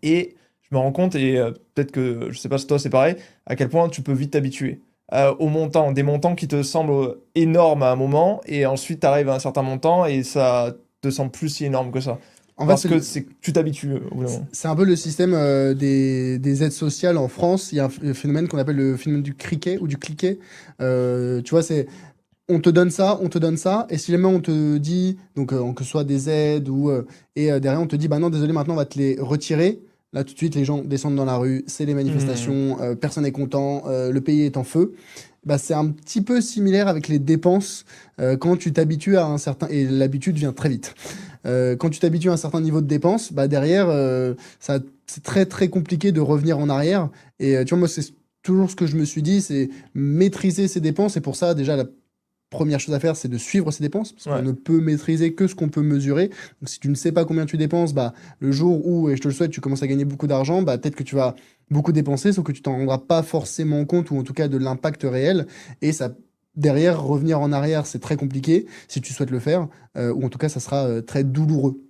Et je me rends compte, et peut-être que, je sais pas si toi c'est pareil, à quel point tu peux vite t'habituer aux montants, des montants qui te semblent énormes à un moment, et ensuite tu arrives à un certain montant et ça te semble plus si énorme que ça. En fait, Parce que tu t'habitues au bout d'un moment. c'est un peu le système des aides sociales en France. Il y a un phénomène qu'on appelle le phénomène du criquet ou du cliquet. Tu vois, c'est on te donne ça, on te donne ça, et si jamais on te dit, donc que ce soit des aides ou derrière on te dit, bah non, désolé, maintenant on va te les retirer. Là tout de suite, les gens descendent dans la rue, c'est les Hmm. manifestations, personne n'est content, le pays est en feu. Bah, c'est un petit peu similaire avec les dépenses quand tu t'habitues à un certain... Et l'habitude vient très vite. Quand tu t'habitues à un certain niveau de dépenses, bah derrière, c'est très très compliqué de revenir en arrière. Et tu vois, moi, c'est toujours ce que je me suis dit, c'est maîtriser ses dépenses. Et pour ça, déjà, la première chose à faire, c'est de suivre ses dépenses, parce qu'on Ouais. ne peut maîtriser que ce qu'on peut mesurer. Donc, si tu ne sais pas combien tu dépenses, bah, le jour où, et je te le souhaite, tu commences à gagner beaucoup d'argent, bah, peut-être que tu vas beaucoup dépenser, sauf que tu t'en rendras pas forcément compte, ou en tout cas de l'impact réel. Et ça, derrière, revenir en arrière, c'est très compliqué si tu souhaites le faire, ou en tout cas, ça sera très douloureux.